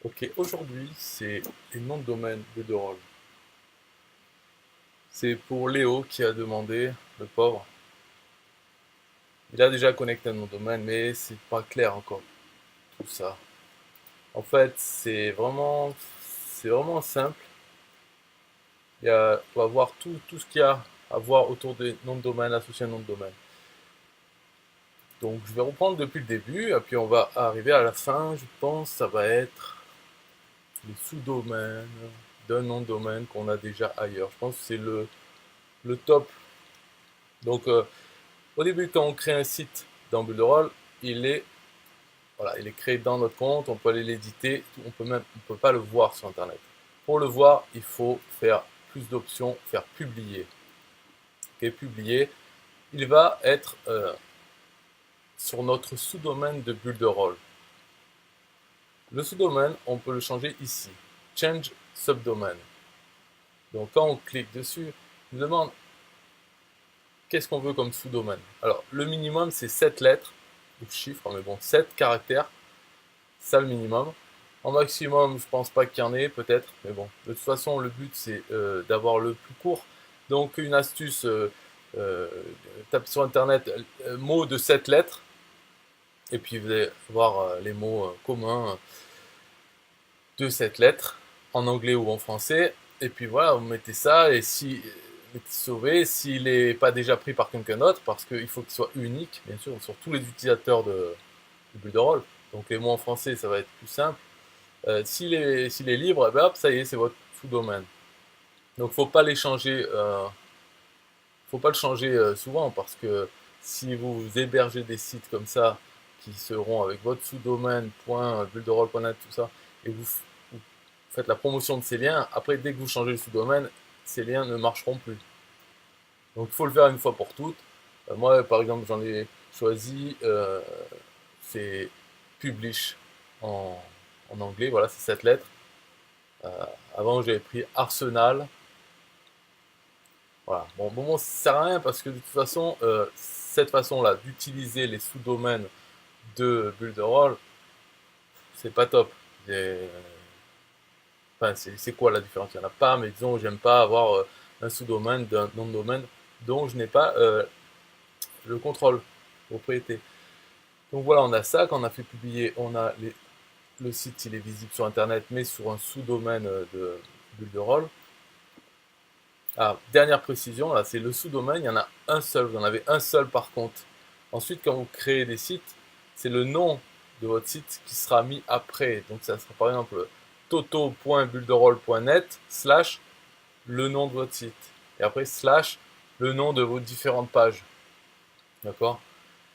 Ok, aujourd'hui, c'est les noms de domaine de rôle. C'est pour Léo qui a demandé, le pauvre. Il a déjà connecté un nom de domaine, mais c'est pas clair encore, tout ça. En fait, c'est vraiment simple. On va voir tout ce qu'il y a à voir autour des noms de domaine, associés à un nom de domaine. Donc, je vais reprendre depuis le début, et puis on va arriver à la fin, je pense, ça va être les sous-domaines d'un nom de domaine qu'on a déjà ailleurs. Je pense que c'est le top. Donc, au début, quand on crée un site dans Builderall, voilà, il est créé dans notre compte, on peut aller l'éditer, on peut pas le voir sur Internet. Pour le voir, il faut faire plus d'options, faire publier. Ok, publier, il va être sur notre sous-domaine de Builderall. Le sous-domaine, on peut le changer ici. Change subdomain. Donc quand on clique dessus, il nous demande qu'est-ce qu'on veut comme sous-domaine. Alors le minimum c'est 7 lettres, ou chiffres, mais bon, 7 caractères, ça le minimum. En maximum, je pense pas qu'il y en ait, peut-être, mais bon, de toute façon, le but c'est d'avoir le plus court. Donc une astuce, tape sur internet mots de 7 lettres, et puis vous allez voir les mots communs de cette lettre, en anglais ou en français, et puis voilà, vous mettez ça, et si vous êtes sauvé, s'il n'est pas déjà pris par quelqu'un d'autre, parce qu'il faut qu'il soit unique, bien sûr, sur tous les utilisateurs de Builderall, donc les mots en français, ça va être plus simple. S'il est libre, eh ben hop, ça y est, c'est votre sous-domaine. Donc faut pas les changer, faut pas le changer souvent, parce que si vous hébergez des sites comme ça, qui seront avec votre sous-domaine, .builderall.net, tout ça, et vous faites la promotion de ces liens, après dès que vous changez le sous-domaine, ces liens ne marcheront plus. Donc il faut le faire une fois pour toutes. Moi par exemple j'en ai choisi, c'est Publish en anglais, voilà c'est cette lettre. Avant j'avais pris Arsenal. Voilà. Bon, ça sert à rien parce que de toute façon, cette façon-là d'utiliser les sous-domaines de Builderall, c'est pas top. Enfin, c'est quoi la différence? Il n'y en a pas, mais disons, j'aime pas avoir un sous-domaine d'un nom de domaine dont je n'ai pas le contrôle, propriété. Donc voilà, on a ça. Quand on a fait publier, le site, il est visible sur Internet, mais sur un sous-domaine de Builderall. Ah, dernière précision, là, c'est le sous-domaine, il y en a un seul, vous en avez un seul par contre. Ensuite, quand vous créez des sites, c'est le nom de votre site qui sera mis après. Donc ça sera par exemple toto.builderall.net slash le nom de votre site. Et après slash le nom de vos différentes pages. D'accord?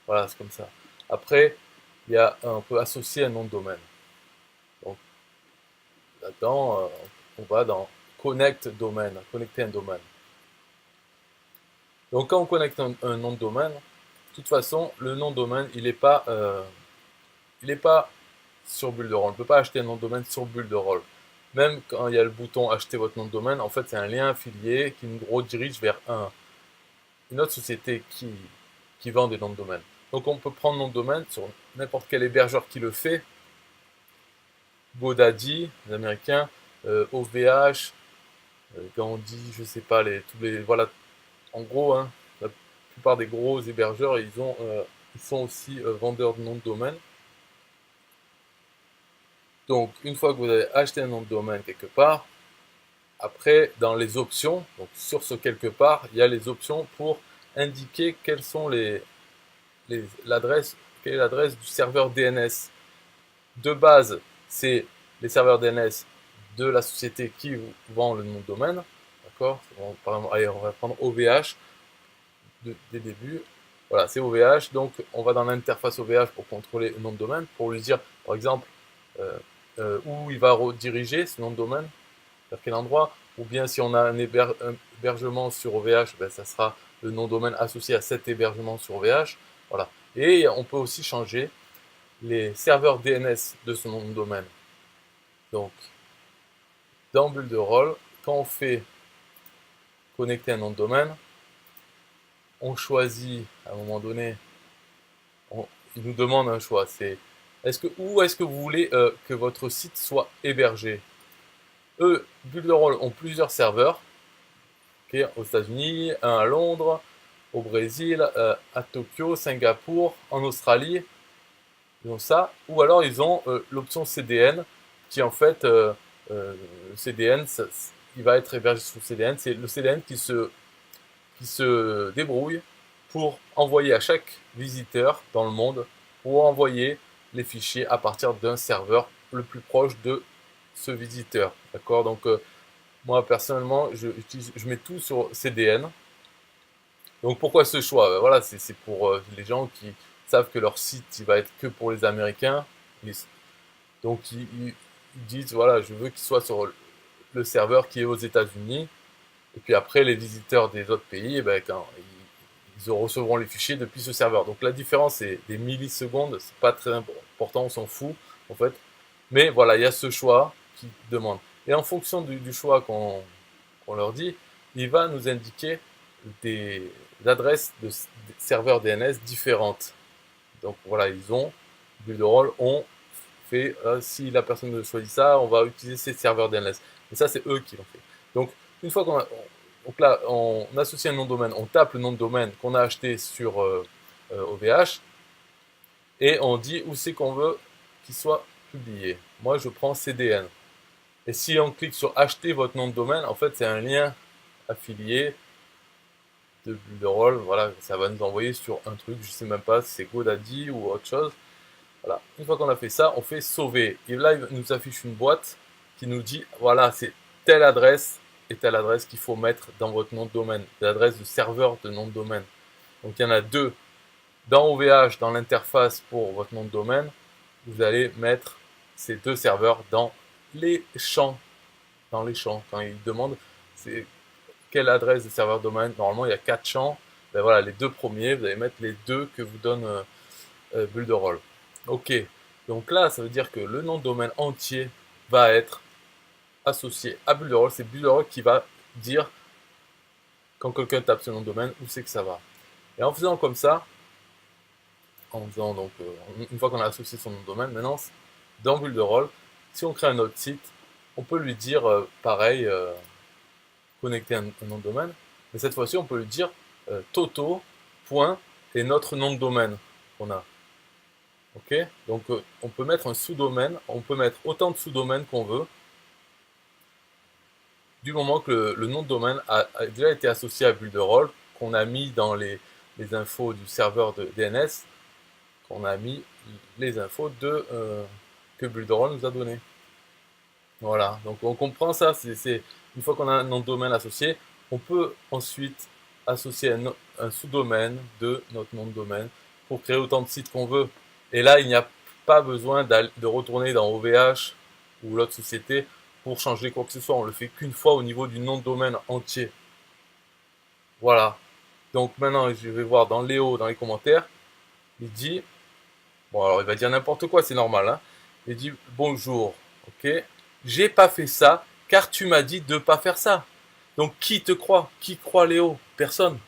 Voilà, c'est comme ça. Après, on peut associer un nom de domaine. Donc là-dedans, on va dans connect domaine, connecter un domaine. Donc quand on connecte un nom de domaine, de toute façon, le nom de domaine, il est pas sur Builderall. On ne peut pas acheter un nom de domaine sur Builderall. Même quand il y a le bouton acheter votre nom de domaine, en fait, c'est un lien affilié qui nous redirige vers une autre société qui vend des noms de domaine. Donc on peut prendre nom de domaine sur n'importe quel hébergeur qui le fait. GoDaddy, les Américains, OVH, Gandhi, je sais pas, voilà, en gros, hein, la plupart des gros hébergeurs, ils sont aussi vendeurs de noms de domaine. Donc, une fois que vous avez acheté un nom de domaine quelque part, après, dans les options, donc sur ce quelque part, il y a les options pour indiquer quelles sont l'adresse quelle est l'adresse du serveur DNS. De base, c'est les serveurs DNS de la société qui vend le nom de domaine. D'accord. Allez, on va prendre OVH des débuts. Voilà, c'est OVH. Donc, on va dans l'interface OVH pour contrôler le nom de domaine, pour lui dire, par exemple, où il va rediriger ce nom de domaine, vers quel endroit, ou bien si on a un hébergement sur OVH, ben, ça sera le nom de domaine associé à cet hébergement sur OVH. Voilà. Et on peut aussi changer les serveurs DNS de ce nom de domaine. Donc, dans bulle de rôle, quand on fait connecter un nom de domaine, on choisit à un moment donné, il nous demande un choix, c'est où est-ce que vous voulez que votre site soit hébergé. Eux, bulle de rôle, ont plusieurs serveurs, okay, aux États-Unis, un à Londres, au Brésil, à Tokyo, Singapour, en Australie. Ils ont ça, ou alors ils ont l'option CDN, qui en fait, CDN, il va être hébergé sous CDN. C'est le CDN qui se débrouille pour envoyer à chaque visiteur dans le monde, pour envoyer les fichiers à partir d'un serveur le plus proche de ce visiteur. D'accord. Donc, moi personnellement, je mets tout sur CDN. Donc, pourquoi ce choix? Ben, voilà, c'est pour les gens qui savent que leur site il va être que pour les Américains. Donc, ils disent voilà, je veux qu'il soit sur le serveur qui est aux États-Unis. Et puis après, les visiteurs des autres pays, eh ben, quand ils recevront les fichiers depuis ce serveur. Donc la différence est des millisecondes, c'est pas très important, on s'en fout en fait. Mais voilà, il y a ce choix qui demande. Et en fonction du choix qu'on leur dit, il va nous indiquer des adresses de serveurs DNS différentes. Donc voilà, ils ont, bulle de rôle, ont fait, si la personne choisit ça, on va utiliser ces serveurs DNS. Et ça, c'est eux qui l'ont fait. Donc, une fois donc là, on associe un nom de domaine, on tape le nom de domaine qu'on a acheté sur OVH, et on dit où c'est qu'on veut qu'il soit publié. Moi, je prends CDN. Et si on clique sur acheter votre nom de domaine, en fait, c'est un lien affilié de bulle de rôle. Voilà, ça va nous envoyer sur un truc, je sais même pas si c'est GoDaddy ou autre chose. Voilà. Une fois qu'on a fait ça, on fait sauver. Et là, il nous affiche une boîte qui nous dit, voilà, c'est telle adresse et telle adresse qu'il faut mettre dans votre nom de domaine, l'adresse de serveur de nom de domaine. Donc, il y en a deux. Dans OVH, dans l'interface pour votre nom de domaine, vous allez mettre ces deux serveurs dans les champs. Dans les champs. Quand il demande c'est quelle adresse de serveur domaine, normalement, il y a 4 champs. Ben voilà, les deux premiers, vous allez mettre les deux que vous donne bulle de rôle. Ok, donc là, ça veut dire que le nom de domaine entier va être associé à bulle de rôle. C'est bulle de rôle qui va dire, quand quelqu'un tape ce nom de domaine, où c'est que ça va. Et en faisant comme ça, en faisant donc, une fois qu'on a associé son nom de domaine, maintenant, dans bulle de rôle, si on crée un autre site, on peut lui dire, pareil, connecter un nom de domaine, mais cette fois-ci, on peut lui dire Toto, point, et notre nom de domaine qu'on a. Ok, donc on peut mettre un sous-domaine, on peut mettre autant de sous-domaines qu'on veut, du moment que le nom de domaine a déjà été associé à bulle de rôle, qu'on a mis dans les infos du serveur de DNS, qu'on a mis les infos que bulle de rôle nous a donné. Voilà, donc on comprend ça, une fois qu'on a un nom de domaine associé, on peut ensuite associer un sous-domaine de notre nom de domaine pour créer autant de sites qu'on veut. Et là, il n'y a pas besoin de retourner dans OVH ou l'autre société pour changer quoi que ce soit. On le fait qu'une fois au niveau du nom de domaine entier. Voilà. Donc maintenant, je vais voir dans Léo, dans les commentaires, il dit, bon alors il va dire n'importe quoi, c'est normal, hein. Il dit bonjour, ok, j'ai pas fait ça car tu m'as dit de pas faire ça. Donc qui te croit? Qui croit Léo? Personne.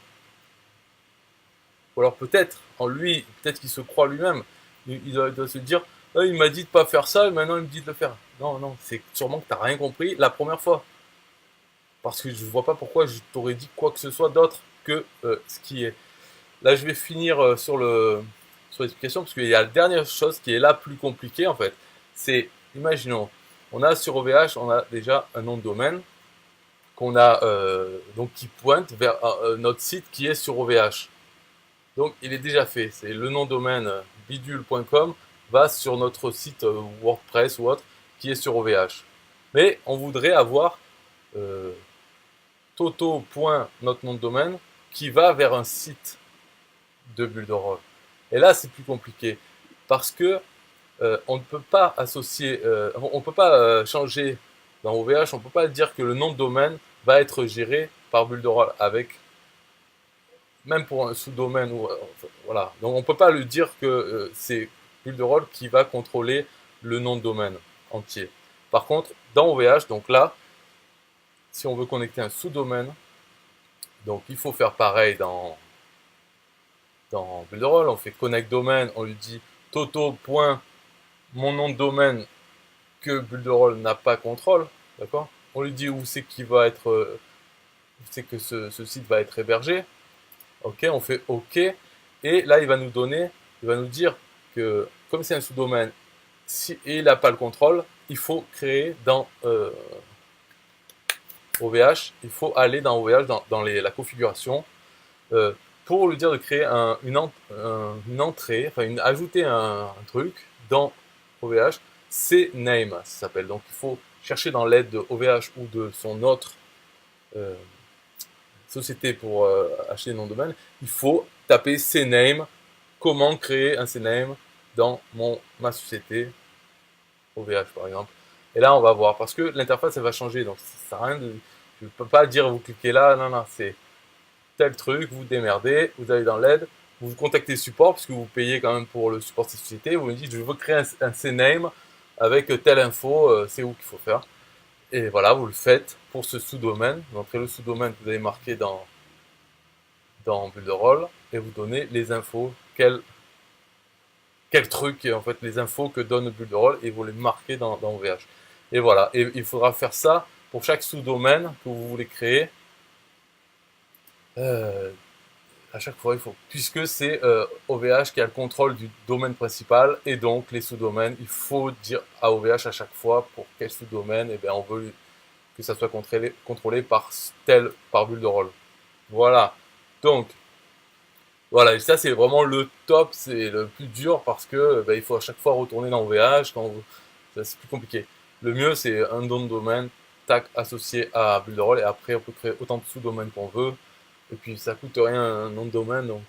Ou alors peut-être, en lui, peut-être qu'il se croit lui-même. Il doit se dire, ah, il m'a dit de pas faire ça, et maintenant il me dit de le faire. Non, non, c'est sûrement que tu n'as rien compris la première fois. Parce que je ne vois pas pourquoi je t'aurais dit quoi que ce soit d'autre que ce qui est. Là, je vais finir sur l'explication, parce qu'il y a la dernière chose qui est là plus compliquée en fait. C'est, imaginons, on a sur OVH, on a déjà un nom de domaine qu'on a donc qui pointe vers notre site qui est sur OVH. Donc il est déjà fait. C'est le nom de domaine bidule.com va sur notre site WordPress ou autre qui est sur OVH. Mais on voudrait avoir euh, toto. Notre nom de domaine qui va vers un site de bulle de rôle. Et là c'est plus compliqué parce que on ne peut pas associer, on ne peut pas changer dans OVH, on ne peut pas dire que le nom de domaine va être géré par bulle de rôle avec même pour un sous-domaine ou voilà. Donc on peut pas le dire que c'est bulle de rôle qui va contrôler le nom de domaine entier. Par contre, dans OVH, donc là, si on veut connecter un sous-domaine, donc il faut faire pareil dans bulle de rôle. On fait connect domaine, on lui dit toto. Mon nom de domaine que bulle de rôle n'a pas contrôle, d'accord. On lui dit où c'est qu'il va être, où c'est que ce site va être hébergé. Ok, on fait OK. Et là, il va nous donner, il va nous dire que comme c'est un sous-domaine et il n'a pas le contrôle, il faut créer dans OVH, il faut aller dans OVH, dans la configuration, euh, pour lui dire de créer une entrée, enfin ajouter un truc dans OVH, c'est name, ça s'appelle. Donc il faut chercher dans l'aide de OVH ou de son autre euh, société pour acheter le nom de domaine, il faut taper CNAME, comment créer un CNAME dans ma société, OVH par exemple. Et là, on va voir, parce que l'interface, elle va changer, donc ça sert à rien de... Je ne peux pas dire, vous cliquez là, non, non, c'est tel truc, vous démerdez, vous allez dans l'aide, vous contactez le support, puisque vous payez quand même pour le support de cette société, vous me dites, je veux créer un CNAME avec telle info, c'est où qu'il faut faire. Et voilà, vous le faites pour ce sous-domaine. Vous entrez le sous-domaine que vous avez marqué dans bulle de rôle et vous donnez les infos, quel truc, en fait, les infos que donne bulle de rôle et vous les marquez dans OVH. Et voilà, et il faudra faire ça pour chaque sous-domaine que vous voulez créer. Euh, à chaque fois, il faut, puisque c'est OVH qui a le contrôle du domaine principal et donc les sous-domaines, il faut dire à OVH à chaque fois pour quel sous-domaine, et bien on veut que ça soit contrôlé par bulle de rôle. Voilà. Donc, voilà, et ça c'est vraiment le top, c'est le plus dur parce que il faut à chaque fois retourner dans OVH, c'est plus compliqué. Le mieux c'est un nom de domaine, tac, associé à bulle de rôle, et après on peut créer autant de sous-domaines qu'on veut, et puis ça coûte rien un nom de domaine, donc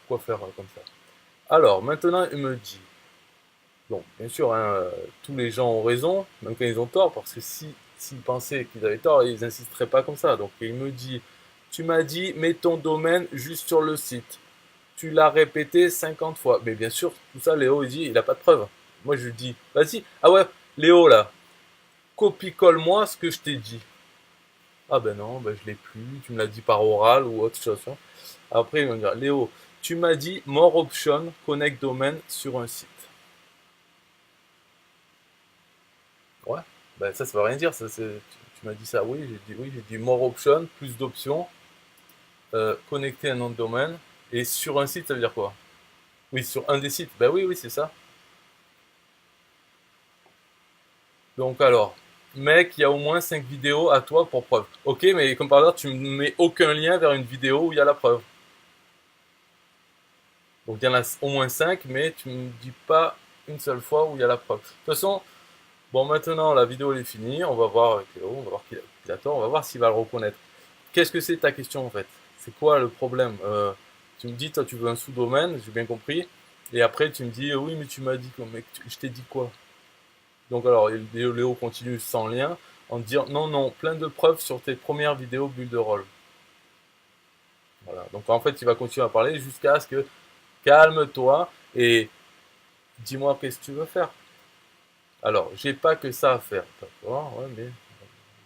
pourquoi faire comme ça. Alors maintenant il me dit, bon bien sûr, hein, tous les gens ont raison, même quand ils ont tort, parce que s'ils pensaient qu'ils avaient tort, ils n'insisteraient pas comme ça. Donc il me dit, tu m'as dit, mets ton domaine juste sur le site. Tu l'as répété 50 fois. Mais bien sûr, tout ça, Léo, il dit, il n'a pas de preuve. Moi, je lui dis, vas-y. Ah ouais, Léo, là, copie-colle-moi ce que je t'ai dit. Ah ben non, ben je l'ai plus. Tu me l'as dit par oral ou autre chose. Après, il va me dire, Léo, tu m'as dit more option, connect domaine sur un site. Ouais, ben ça veut rien dire. Tu m'as dit ça, oui. J'ai dit more option, plus d'options, connecter un nom de domaine. Et sur un site, ça veut dire quoi? Oui, sur un des sites. Ben oui, oui, c'est ça. Donc alors, mec, il y a au moins 5 vidéos à toi pour preuve. Ok, mais comme par hasard, tu ne mets aucun lien vers une vidéo où il y a la preuve. Donc il y en a au moins 5, mais tu ne me dis pas une seule fois où il y a la preuve. De toute façon, bon, maintenant la vidéo elle est finie, on va voir avec Léo, on va voir qu'il a tort, on va voir s'il va le reconnaître. Qu'est-ce que c'est ta question en fait? C'est quoi le problème? Tu me dis, toi tu veux un sous-domaine, j'ai bien compris, et après tu me dis, oui, mais tu m'as dit, mec, je t'ai dit quoi? Donc alors, Léo continue sans lien en disant non, non, plein de preuves sur tes premières vidéos bulle de rôle. Voilà. Donc en fait, il va continuer à parler jusqu'à ce que calme-toi et dis-moi qu'est-ce que tu veux faire. Alors, j'ai pas que ça à faire. D'accord, ouais, mais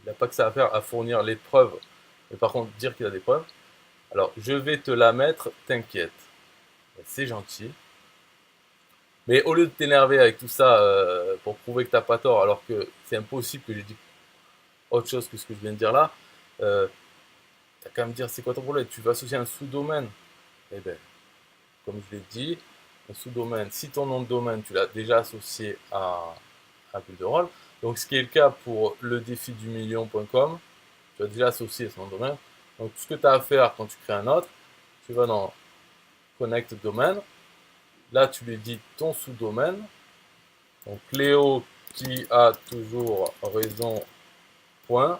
il n'a pas que ça à faire à fournir les preuves. Mais par contre, dire qu'il a des preuves. Alors, je vais te la mettre, t'inquiète. C'est gentil. Mais au lieu de t'énerver avec tout ça pour prouver que t'as pas tort, alors que c'est impossible que j'ai dit autre chose que ce que je viens de dire là, euh, t'as qu'à me dire c'est quoi ton problème. Tu veux associer un sous-domaine. Eh bien, comme je l'ai dit, un sous-domaine, si ton nom de domaine, tu l'as déjà associé à bulle de rôle, donc ce qui est le cas pour le défi du million.com, tu as déjà associé ce nom de domaine. Donc tout ce que tu as à faire quand tu crées un autre, tu vas dans connect domaine. Là, tu lui dis ton sous-domaine. Donc, Léo qui a toujours raison, point.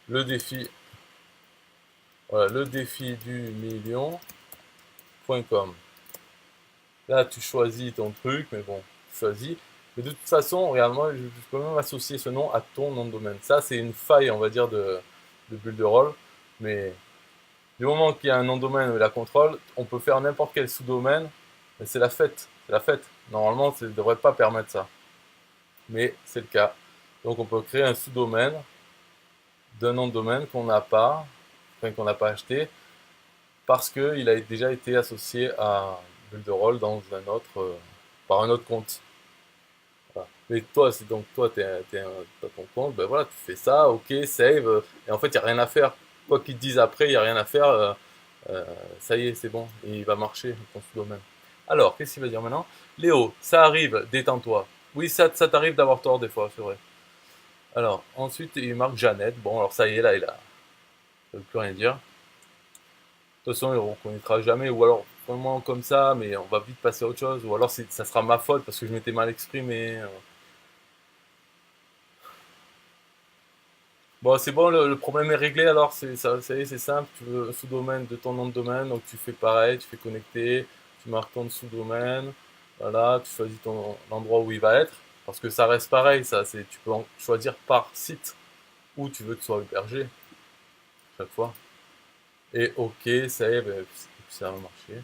Le défi, voilà, le défi du million.com. Là, tu choisis ton truc, mais bon, tu choisis. Mais de toute façon, regarde, moi, je peux même associer ce nom à ton nom de domaine. Ça, c'est une faille, on va dire, de bulle de rôle. Mais du moment qu'il y a un nom de domaine où il la contrôle, on peut faire n'importe quel sous-domaine. Mais c'est la fête. C'est la fête. Normalement, ça ne devrait pas permettre ça. Mais c'est le cas. Donc, on peut créer un sous-domaine d'un nom de domaine qu'on n'a pas, enfin, qu'on n'a pas acheté, parce qu'il a déjà été associé à bulle de rôle dans un autre, par un autre compte. Voilà. Mais toi, c'est donc toi, t'as ton compte, ben voilà, tu fais ça, ok, save, et en fait, il n'y a rien à faire. Quoi qu'ils te disent après, il n'y a rien à faire, euh, ça y est, c'est bon, et il va marcher, ton sous-domaine. Alors, qu'est-ce qu'il va dire maintenant? Léo, ça arrive, détends-toi. Oui, ça t'arrive d'avoir tort des fois, c'est vrai. Alors, ensuite, il marque Jeannette. Bon, alors ça y est, là, ça ne veut plus rien dire. De toute façon, il ne reconnaîtra jamais, ou alors vraiment comme ça, mais on va vite passer à autre chose, ou alors ça sera ma faute parce que je m'étais mal exprimé. Bon, c'est bon, le problème est réglé, alors ça y est, c'est simple, tu veux un sous-domaine de ton nom de domaine, donc tu fais pareil, tu fais connecter, tu marques ton sous-domaine, voilà, tu choisis l'endroit où il va être, parce que ça reste pareil, tu peux choisir par site où tu veux que soit hébergé, chaque fois. Et OK, save, et puis ça va marcher.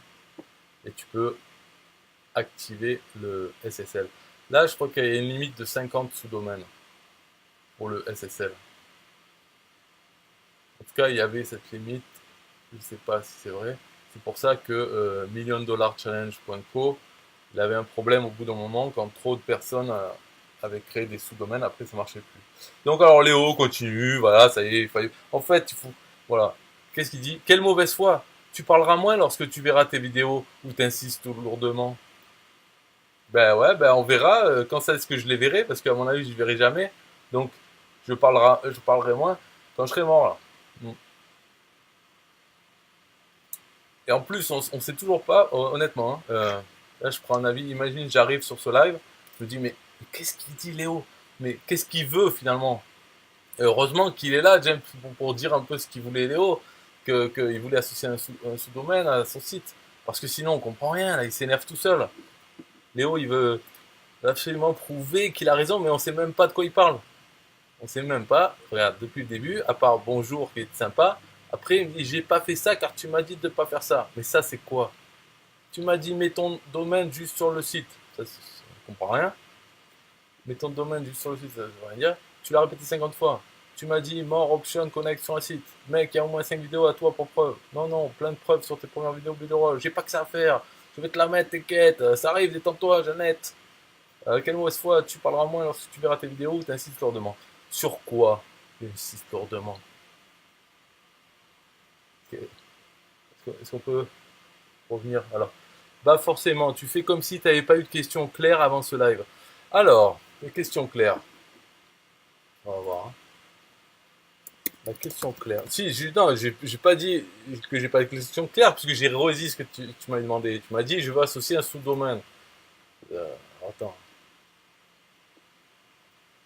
Et tu peux activer le SSL. Là, je crois qu'il y a une limite de 50 sous-domaines pour le SSL. En tout cas, il y avait cette limite. Je ne sais pas si c'est vrai. C'est pour ça que milliondollarchallenge.co, il avait un problème au bout d'un moment quand trop de personnes avaient créé des sous-domaines. Après, ça marchait plus. Donc, alors, Léo continue. Voilà, ça y est. En fait, il faut. Voilà. Qu'est-ce qu'il dit? Quelle mauvaise foi! Tu parleras moins lorsque tu verras tes vidéos où tu insistes lourdement. Ben ouais, ben on verra quand est-ce que je les verrai, parce qu'à mon avis, je ne verrai jamais. Donc, je parlerai moins quand je serai mort, là. Mm. Et en plus, on ne sait toujours pas, honnêtement, hein, là, je prends un avis. Imagine, j'arrive sur ce live, je me dis, mais qu'est-ce qu'il dit, Léo? Mais qu'est-ce qu'il veut, finalement? Et heureusement qu'il est là, James, pour dire un peu ce qu'il voulait, Léo, qu'il voulait associer un sous-domaine à son site. Parce que sinon, on comprend rien, là, il s'énerve tout seul. Léo, il veut absolument prouver qu'il a raison, mais on sait même pas de quoi il parle. On sait même pas. Regarde, depuis le début, à part bonjour qui est sympa, après il me dit j'ai pas fait ça car tu m'as dit de ne pas faire ça. Mais ça c'est quoi? Tu m'as dit mets ton domaine juste sur le site. Ça, on comprend rien. Mets ton domaine juste sur le site, ça veut rien dire. Tu l'as répété 50 fois. Tu m'as dit more option connect sur un site. Mec, il y a au moins 5 vidéos à toi pour preuve. Non, non, plein de preuves sur tes premières vidéos Builderall. J'ai pas que ça à faire. Je vais te la mettre, t'inquiète. Ça arrive, détends-toi, Jeannette. Quelle mauvaise foi, tu parleras moins lorsque tu verras tes vidéos ou t'insistes lourdement. Sur quoi t'insistes lourdement? Est-ce qu'on peut revenir? Alors, bah forcément, tu fais comme si tu n'avais pas eu de questions claires avant ce live. Alors, les questions claires. On va voir. Hein. La question claire. Si, non, j'ai pas dit que j'ai pas de question claire, puisque j'ai redit ce que tu m'as demandé. Tu m'as dit, je veux associer un sous-domaine. Euh, attends,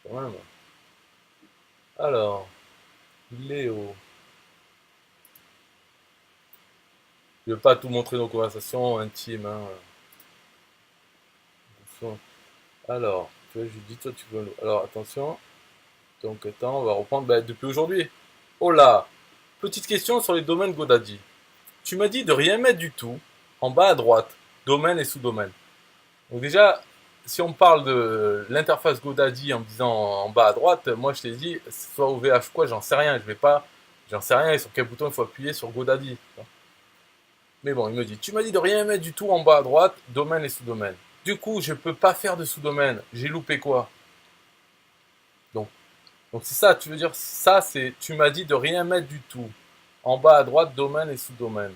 quand même. Alors, Léo. Je ne vais pas tout montrer nos conversations intimes. Hein. Alors, tu vois, je lui dis, toi, tu veux. Alors, attention. Donc, attends, on va reprendre depuis aujourd'hui. Oh là! Petite question sur les domaines GoDaddy. Tu m'as dit de rien mettre du tout en bas à droite, domaine et sous-domaine. Donc, déjà, si on parle de l'interface GoDaddy en me disant en bas à droite, moi je t'ai dit, soit OVH quoi, j'en sais rien. Je vais pas. J'en sais rien. Et sur quel bouton il faut appuyer sur GoDaddy. Mais bon, il me dit, tu m'as dit de rien mettre du tout en bas à droite, domaine et sous-domaine. Du coup, je peux pas faire de sous-domaine. J'ai loupé quoi? Donc, donc c'est ça, tu veux dire, ça c'est, tu m'as dit de rien mettre du tout. En bas à droite, domaine et sous-domaine.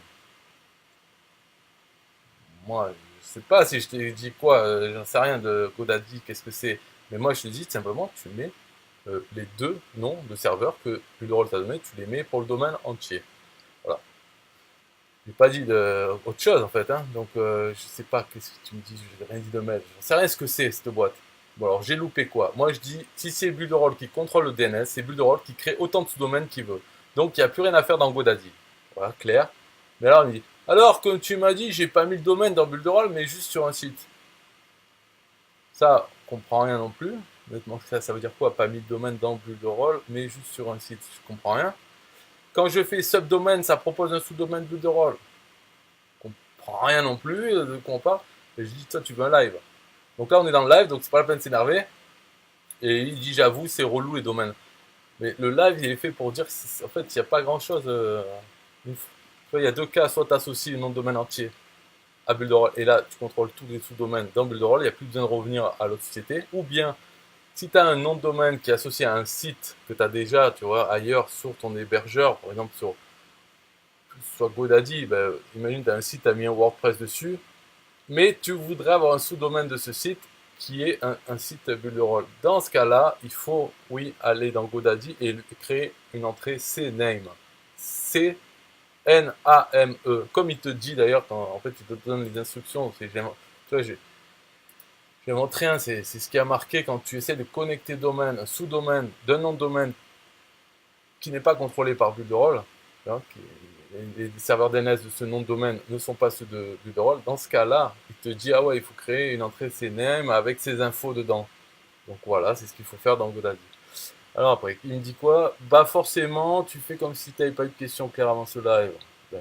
Moi, je sais pas si je t'ai dit quoi, j'en sais rien de GoDaddy, qu'est-ce que c'est. Mais moi, je te dis simplement, tu mets les deux noms de serveurs que Builderall t'a donné, tu les mets pour le domaine entier. Voilà. J'ai pas dit autre chose en fait, hein. Donc je sais pas qu'est-ce que tu me dis, j'ai rien dit de maître. Je sais rien ce que c'est cette boîte. Bon alors j'ai loupé quoi? Moi je dis si c'est Builderall qui contrôle le DNS, c'est Builderall qui crée autant de sous-domaines qu'il veut. Donc il n'y a plus rien à faire dans GoDaddy. Voilà, clair. Mais alors il me dit alors comme tu m'as dit, j'ai pas mis le domaine dans Builderall mais juste sur un site. Ça, on comprend rien non plus. Honnêtement, ça veut dire quoi? Pas mis le domaine dans Builderall mais juste sur un site. Je comprends rien. Quand je fais subdomaine, ça propose un sous-domaine Builderall. Je comprends rien non plus de quoi on parle. Et je dis, toi, tu veux un live. Donc là, on est dans le live, donc c'est pas la peine de s'énerver. Et il dit, j'avoue, c'est relou les domaines. Mais le live, il est fait pour dire, en fait, il n'y a pas grand-chose. Il y a deux cas, soit tu associes le nom de domaine entier à Builderall, et là, tu contrôles tous les sous-domaines dans Builderall, il n'y a plus besoin de revenir à l'autre société. Ou bien, si tu as un nom de domaine qui est associé à un site que tu as déjà, tu vois, ailleurs sur ton hébergeur, par exemple sur GoDaddy, ben, imagine tu as un site, tu as mis un WordPress dessus, mais tu voudrais avoir un sous-domaine de ce site qui est un site Builderall. Dans ce cas-là, il faut, oui, aller dans GoDaddy et créer une entrée CNAME. C-N-A-M-E. Comme il te dit d'ailleurs, quand en fait il te donne les instructions. Tu vois, j'ai montré un, c'est ce qui a marqué quand tu essaies de connecter domaine, un sous-domaine d'un nom de domaine qui n'est pas contrôlé par Builderall. Les serveurs DNS de ce nom de domaine ne sont pas ceux de Builderall. Dans ce cas-là, il te dit ah ouais, il faut créer une entrée CNAME avec ces infos dedans. Donc voilà, c'est ce qu'il faut faire dans GoDaddy. Alors après, il me dit quoi? Bah forcément, tu fais comme si tu n'avais pas eu de questions claires avant ce live. Ben,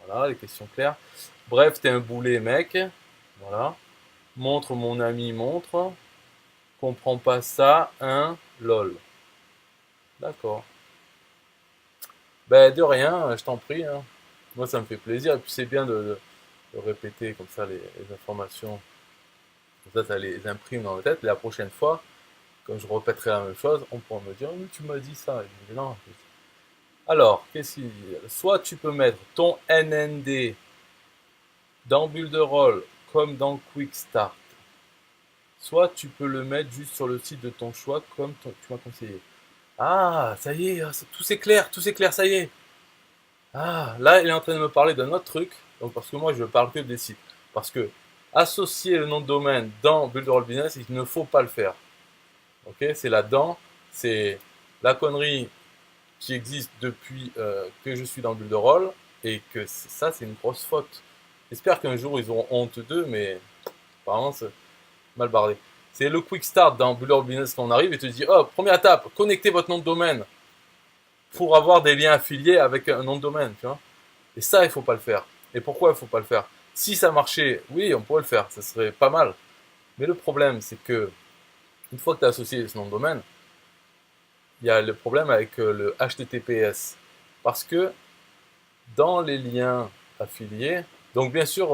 voilà, les questions claires. Bref, t'es un boulet, mec. Voilà. Montre mon ami, montre. Comprends pas ça, hein? Lol. D'accord. Ben de rien, je t'en prie, hein. Moi, ça me fait plaisir. Et puis c'est bien de répéter comme ça les informations. Comme ça les imprime dans la tête. Et la prochaine fois, quand je répéterai la même chose, on pourra me dire, oui, tu m'as dit ça. Et je dis, non. Alors, qu'est-ce qu'il dit? Soit tu peux mettre ton NND dans Builderall comme dans Quick Start. Soit tu peux le mettre juste sur le site de ton choix comme tu m'as conseillé. Ah, ça y est, tout s'éclaire, ça y est. Ah, là, il est en train de me parler d'un autre truc. Donc, parce que moi, je ne parle que des sites. Parce que associer le nom de domaine dans Builderall Business, il ne faut pas le faire. Ok, c'est là-dedans. C'est la connerie qui existe depuis que je suis dans Builderall. Et que ça, c'est une grosse faute. J'espère qu'un jour, ils auront honte d'eux, mais apparemment, c'est mal barré. C'est le quick start dans Builderall Business quand on arrive et te dit, oh, première étape, connectez votre nom de domaine pour avoir des liens affiliés avec un nom de domaine, tu vois. Et ça, il faut pas le faire. Et pourquoi il faut pas le faire? Si ça marchait, oui, on pourrait le faire, ça serait pas mal. Mais le problème, c'est que une fois que tu as associé ce nom de domaine, il y a le problème avec le HTTPS. Parce que dans les liens affiliés, donc bien sûr,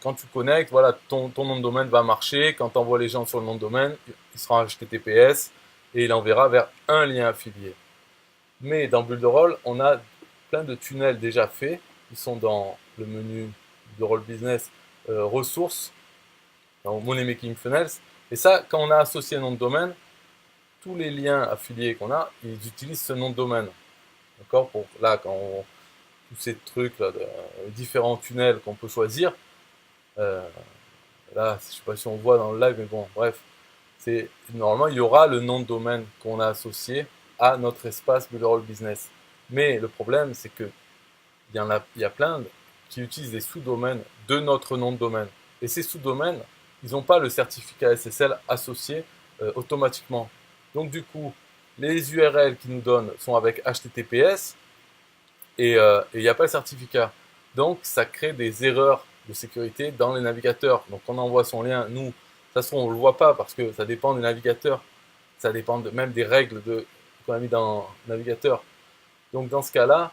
quand tu connectes, voilà, ton nom de domaine va marcher. Quand tu envoies les gens sur le nom de domaine, il sera en HTTPS et il enverra vers un lien affilié. Mais dans Builderall, on a plein de tunnels déjà faits. Ils sont dans le menu Builderall Business ressources, dans Money Making Funnels. Et ça, quand on a associé un nom de domaine, tous les liens affiliés qu'on a, ils utilisent ce nom de domaine. D'accord? Pour là, tous ces trucs là, différents tunnels qu'on peut choisir. Euh, Là, je sais pas si on voit dans le live, mais bon, bref, c'est normalement il y aura le nom de domaine qu'on a associé à notre espace Builderall Business. Mais le problème, c'est que il y a plein qui utilisent des sous-domaines de notre nom de domaine. Et ces sous-domaines, ils n'ont pas le certificat SSL associé automatiquement. Donc du coup, les URL qu'ils nous donnent sont avec HTTPS et il n'y a pas le certificat. Donc ça crée des erreurs de sécurité dans les navigateurs. Donc on envoie son lien, nous, ça se trouve on ne le voit pas parce que ça dépend des navigateurs, ça dépend même des règles qu'on a mis dans le navigateur. Donc dans ce cas-là,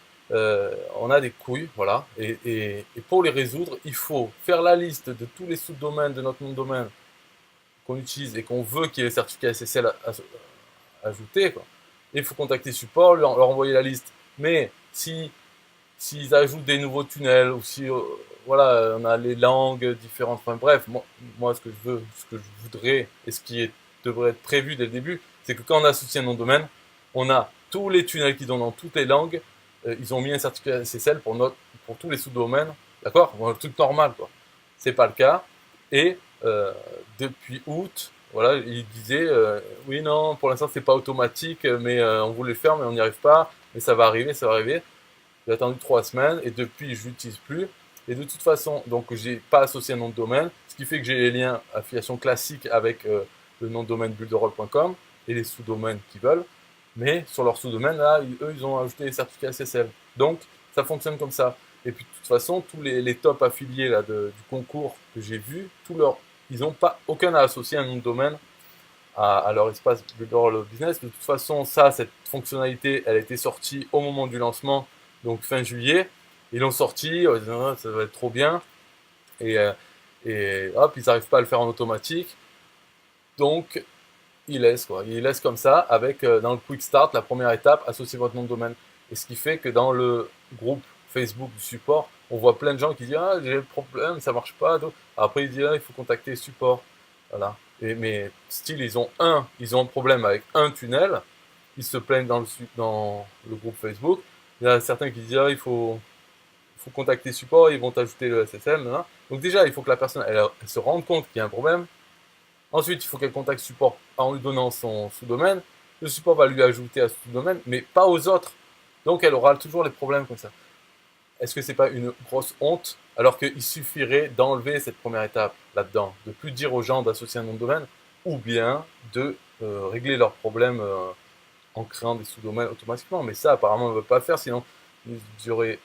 on a des couilles, voilà. Et pour les résoudre, il faut faire la liste de tous les sous-domaines de notre nom de domaine qu'on utilise et qu'on veut qu'il y ait le certificat SSL ajouté, quoi. Et il faut contacter support, leur envoyer la liste. Mais s'ils ajoutent des nouveaux tunnels ou si voilà, on a les langues différentes, enfin bref, moi ce que je veux, ce que je voudrais et ce qui devrait être prévu dès le début, c'est que quand on associe un nom de domaine, on a tous les tunnels qui donnent dans toutes les langues, ils ont mis un certificat SSL pour tous les sous-domaines, d'accord? Bon, le truc normal, quoi. C'est pas le cas. Et depuis août, voilà, il disait oui, non, pour l'instant c'est pas automatique, mais on voulait le faire, mais on n'y arrive pas, mais ça va arriver, ça va arriver. J'ai attendu 3 semaines et depuis je l'utilise plus. Et de toute façon, donc j'ai pas associé un nom de domaine, ce qui fait que j'ai les liens affiliation classiques avec le nom de domaine builderall.com et les sous-domaines qui veulent. Mais sur leur sous-domaine, là, eux, ils ont ajouté les certificats SSL. Donc, ça fonctionne comme ça. Et puis, de toute façon, tous les top affiliés là, du concours que j'ai vu, ils n'ont pas aucun à associer un nom de domaine à leur espace Builderall Business. De toute façon, cette fonctionnalité, elle a été sortie au moment du lancement, donc fin juillet. Ils l'ont sorti, oh, ça va être trop bien. Et, hop, ils n'arrivent pas à le faire en automatique. Donc, ils laissent quoi. Ils laissent comme ça, avec dans le Quick Start, la première étape, associer votre nom de domaine. Et ce qui fait que dans le groupe Facebook du support, on voit plein de gens qui disent ah j'ai le problème, ça marche pas. Après ils disent ah, il faut contacter le support. Voilà. Mais style ils ont un problème avec un tunnel. Ils se plaignent dans le groupe Facebook. Il y a certains qui disent ah il faut contacter le support, ils vont t'ajouter le SSL. Hein. Donc déjà il faut que la personne elle se rende compte qu'il y a un problème. Ensuite, il faut qu'elle contacte le support en lui donnant son sous-domaine. Le support va lui ajouter à ce sous-domaine, mais pas aux autres. Donc, elle aura toujours les problèmes comme ça. Est-ce que c'est pas une grosse honte alors qu'il suffirait d'enlever cette première étape là-dedans, de plus dire aux gens d'associer un nom de domaine, ou bien de régler leurs problèmes en créant des sous-domaines automatiquement. Mais ça, apparemment, on ne veut pas le faire, sinon il serait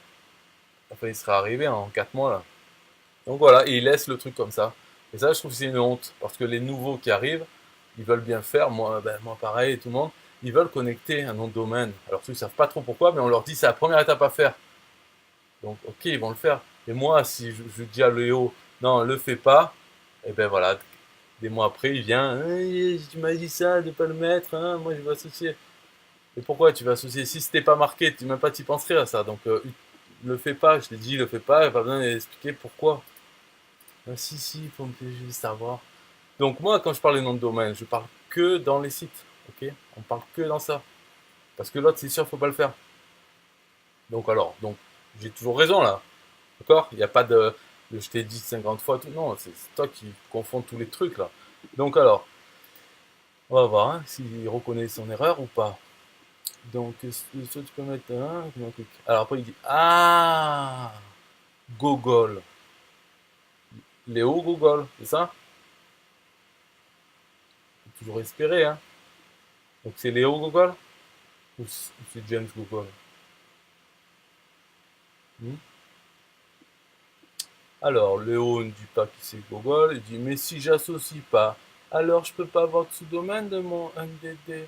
arrivé en 4 mois là. Donc voilà, et ils laissent le truc comme ça. Et ça, je trouve que c'est une honte, parce que les nouveaux qui arrivent, ils veulent bien faire, moi pareil, tout le monde, ils veulent connecter un nom de domaine. Alors ils ne savent pas trop pourquoi, mais on leur dit c'est la première étape à faire. Donc ok, ils vont le faire. Et moi, si je dis à Léo, non, le fais pas, et ben voilà, des mois après, il vient, tu m'as dit ça, de pas le mettre, hein, moi je vais associer. Et pourquoi tu vas associer? Si c'était pas marqué, tu même pas t'y penserais à ça. Donc le fais pas, je t'ai dit, le fais pas, il va besoin d'expliquer pourquoi. Ah, si, il faut me savoir. Donc moi, quand je parle de nom de domaine, je parle que dans les sites, ok? On parle que dans ça. Parce que l'autre, c'est sûr, faut pas le faire. Donc j'ai toujours raison là, d'accord? Il n'y a pas je t'ai dit 50 fois tout, non, c'est toi qui confonds tous les trucs là. Donc alors, on va voir hein, s'il reconnaît son erreur ou pas. Donc, soit tu peux mettre un, alors après il dit, ah, Gogol. Léo Gogol, c'est ça? Faut toujours espérer, hein. Donc c'est Léo Gogol ou c'est James Gogol? Hmm. Alors, Léo ne dit pas qui c'est Gogol, il dit mais si j'associe pas, alors je peux pas avoir de sous-domaine de mon MDD.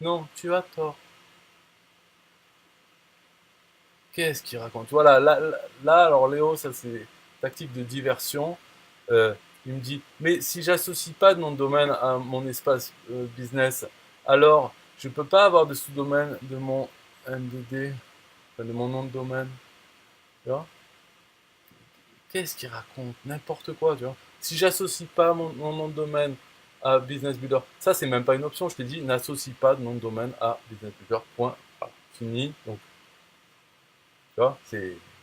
Non, tu as tort. Qu'est-ce qu'il raconte? Voilà, là, alors Léo, ça c'est tactique de diversion. Euh, il me dit mais si j'associe pas de nom de domaine à mon espace business, alors je peux pas avoir de sous-domaine de mon MDD, enfin, de mon nom de domaine. Tu vois? Qu'est-ce qu'il raconte? N'importe quoi, tu vois. Si j'associe pas mon nom de domaine à Business Builder, ça c'est même pas une option, je t'ai dit, n'associe pas de nom de domaine à Business Builder, point. Voilà. Fini. Donc, tu vois,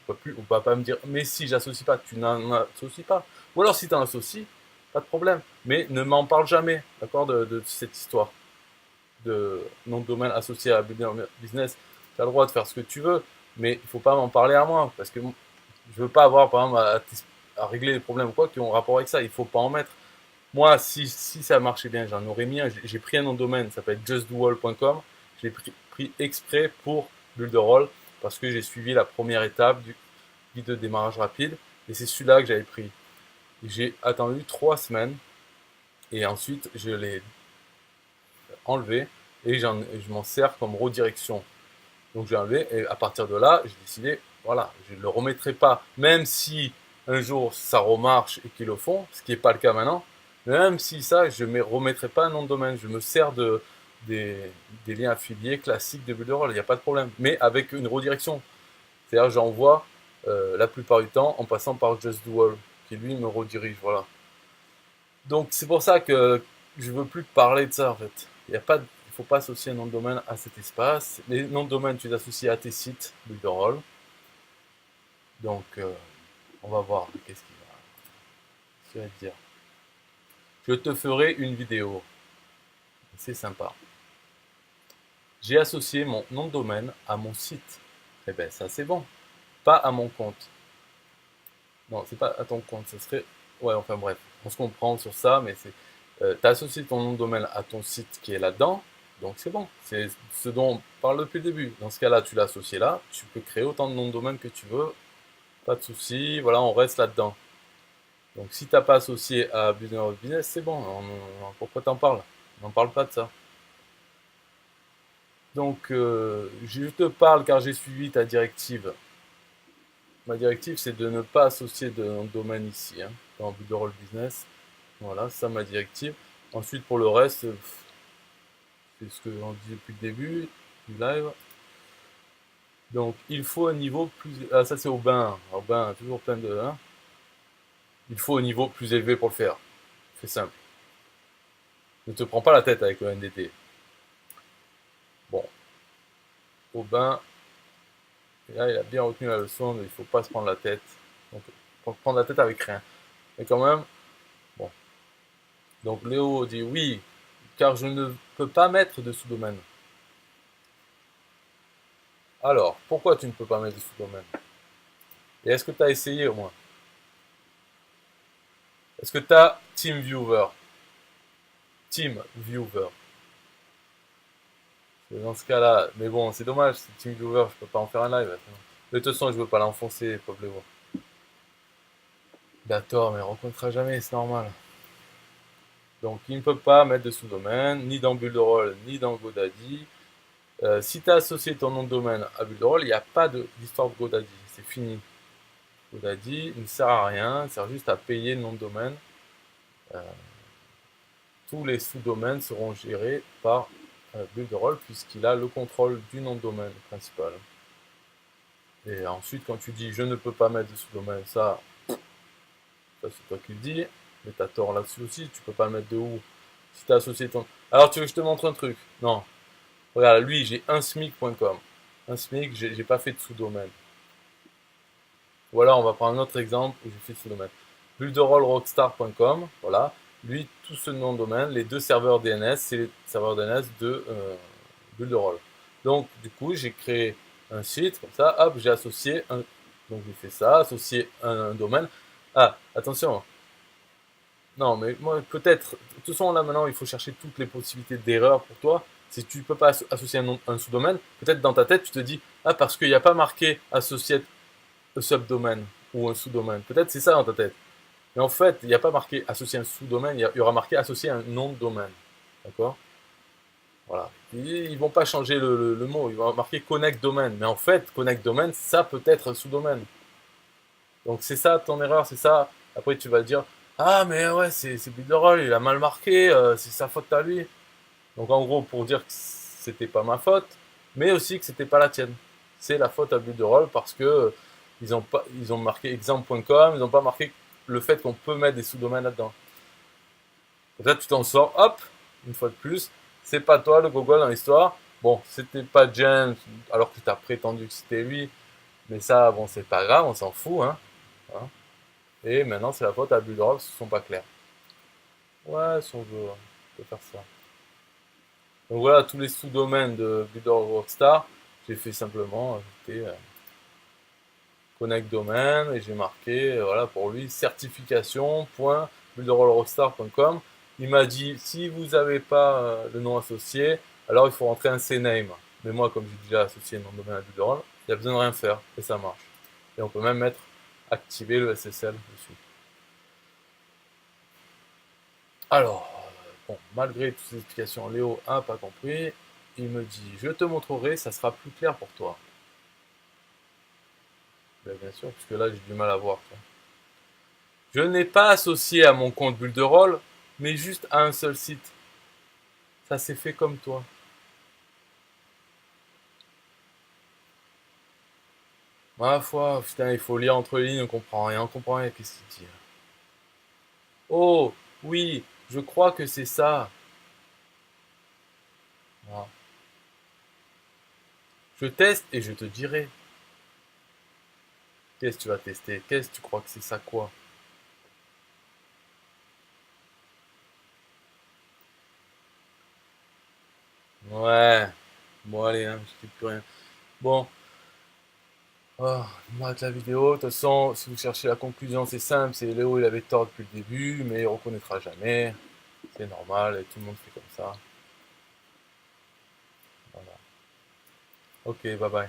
on va pas me dire, mais si j'associe pas, tu n'en associes pas. Ou alors si tu en associes, pas de problème. Mais ne m'en parle jamais, d'accord, de cette histoire de nom de domaine associé à business. Tu as le droit de faire ce que tu veux, mais il faut pas m'en parler à moi, parce que je veux pas avoir, par exemple, à régler les problèmes ou quoi qui ont rapport avec ça. Il faut pas en mettre. Moi, si ça marchait bien, j'en aurais mis un. J'ai pris un nom de domaine, ça s'appelle justdoall.com. Je l'ai pris exprès pour Builderall parce que j'ai suivi la première étape du guide de démarrage rapide et c'est celui-là que j'avais pris. J'ai attendu 3 semaines et ensuite je l'ai enlevé et je m'en sers comme redirection. Donc j'ai enlevé et à partir de là, j'ai décidé, voilà, je ne le remettrai pas, même si un jour ça remarche et qu'ils le font, ce qui n'est pas le cas maintenant, même si ça, je ne remettrai pas un nom de domaine, je me sers des, des liens affiliés classiques de Builderall, il n'y a pas de problème, mais avec une redirection. C'est-à-dire j'envoie la plupart du temps en passant par JustDoAll, qui lui me redirige, voilà. Donc c'est pour ça que je ne veux plus parler de ça en fait. Il faut pas associer un nom de domaine à cet espace. Les noms de domaine, tu les associes à tes sites Builderall. Donc, on va voir qu'est-ce qu'il va te dire. Je te ferai une vidéo. C'est sympa. J'ai associé mon nom de domaine à mon site. Eh ben, ça c'est bon. Pas à mon compte. Non, c'est pas à ton compte. Ce serait... Ouais, enfin bref. On se comprend sur ça, mais c'est... tu as associé ton nom de domaine à ton site qui est là-dedans. Donc c'est bon. C'est ce dont on parle depuis le début. Dans ce cas-là, tu l'as associé là. Tu peux créer autant de noms de domaine que tu veux. Pas de souci. Voilà, on reste là-dedans. Donc si tu n'as pas associé à Business, c'est bon. Pourquoi t'en parles? On n'en parle pas de ça. Donc, je te parle car j'ai suivi ta directive. Ma directive, c'est de ne pas associer de nom de domaine ici, hein, dans Builderall Business. Voilà, c'est ça ma directive. Ensuite, pour le reste, c'est ce que j'en dis depuis le début du live. Donc, il faut un niveau plus... Ah, ça c'est au bain. Au bain, toujours plein de... Hein. Il faut un niveau plus élevé pour le faire. C'est simple. Ne te prends pas la tête avec le NDT. Bon. Au bain, et là, il a bien retenu la leçon, il ne faut pas se prendre la tête. Donc, prendre la tête avec rien. Mais quand même, bon. Donc, Léo dit oui, car je ne peux pas mettre de sous-domaine. Alors, pourquoi tu ne peux pas mettre de sous-domaine? Et est-ce que tu as essayé au moins? Est-ce que tu as TeamViewer? TeamViewer. Dans ce cas-là, mais bon, c'est dommage, c'est TeamViewer, je peux pas en faire un live. De toute façon, je veux pas l'enfoncer, pauvre Léo. D'accord, mais on rencontrera jamais, c'est normal. Donc, il ne peut pas mettre de sous-domaine, ni dans Builderall, ni dans GoDaddy. Si tu as associé ton nom de domaine à Builderall, il n'y a pas d'histoire de GoDaddy, c'est fini. GoDaddy ne sert à rien, il sert juste à payer le nom de domaine. Tous les sous-domaines seront gérés par Builderall puisqu'il a le contrôle du nom de domaine principal. Et ensuite, quand tu dis je ne peux pas mettre de sous-domaine, ça c'est toi qui le dis, mais tu as tort là-dessus aussi, tu peux pas le mettre de où? Si tu as associé ton... Alors tu veux que je te montre un truc? Non. Regarde, lui, j'ai unsmic.com. Un SMIC, j'ai pas fait de sous-domaine. Ou alors, on va prendre un autre exemple où j'ai fait de sous-domaine. Builderallrockstar.com, voilà. Lui, tout ce nom de domaine, les deux serveurs DNS, c'est les serveurs DNS de Builderall. Donc, du coup, j'ai créé un site, comme ça, hop, j'ai associé un... Donc, j'ai fait ça, associé un domaine. Ah, attention. Non, mais moi, peut-être... De toute façon, là, maintenant, il faut chercher toutes les possibilités d'erreur pour toi. Si tu ne peux pas associer un sous-domaine, peut-être dans ta tête, tu te dis, ah, parce qu'il n'y a pas marqué associé un subdomaine ou un sous-domaine. Peut-être c'est ça dans ta tête. Mais en fait, il n'y a pas marqué associer un sous-domaine, il y aura marqué associer un nom de domaine. D'accord? Voilà. Ils vont pas changer le mot, ils vont marquer connect domaine. Mais en fait, connect domaine, ça peut être un sous-domaine. Donc c'est ça ton erreur, c'est ça. Après tu vas dire, ah mais ouais, c'est Builderall, il a mal marqué, c'est sa faute à lui. Donc en gros, pour dire que c'était pas ma faute, mais aussi que c'était pas la tienne. C'est la faute à Builderall parce que ils ont marqué exemple.com, ils n'ont pas marqué le fait qu'on peut mettre des sous-domaines là-dedans. Peut-être tu t'en sors, hop, une fois de plus, c'est pas toi le Google dans l'histoire. Bon, c'était pas James, alors que tu as prétendu que c'était lui, mais ça, bon, c'est pas grave, on s'en fout, hein. Hein. Et maintenant, c'est la faute à Builderall, ce sont pas clairs. Ouais, si on veut, on peut faire ça. Donc voilà, tous les sous-domaines de Builderall Rockstar, j'ai fait simplement ajouter connect domaine et j'ai marqué, voilà, pour lui, certification.builderallrockstar.com. Il m'a dit, si vous n'avez pas le nom associé, alors il faut rentrer un CNAME. Mais moi, comme j'ai déjà associé le nom de domaine à Builderall, il n'y a besoin de rien faire et ça marche. Et on peut même mettre activer le SSL dessus. Alors, bon, malgré toutes ces explications, Léo n'a pas compris. Il me dit, je te montrerai, ça sera plus clair pour toi. Bien sûr, puisque là j'ai du mal à voir. Quoi. Je n'ai pas associé à mon compte Builderall, mais juste à un seul site. Ça s'est fait comme toi. Ma foi, putain, il faut lire entre les lignes, on comprend rien, qu'est-ce qu'il dit. Oh, oui, je crois que c'est ça. Voilà. Je teste et je te dirai. Qu'est-ce que tu vas tester? Qu'est-ce que tu crois que c'est ça quoi? Ouais. Bon allez, hein, je dis plus rien. Bon, on arrête la vidéo. De toute façon, si vous cherchez la conclusion, c'est simple. C'est Léo, il avait tort depuis le début, mais il reconnaîtra jamais. C'est normal, et tout le monde fait comme ça. Voilà. Ok, bye bye.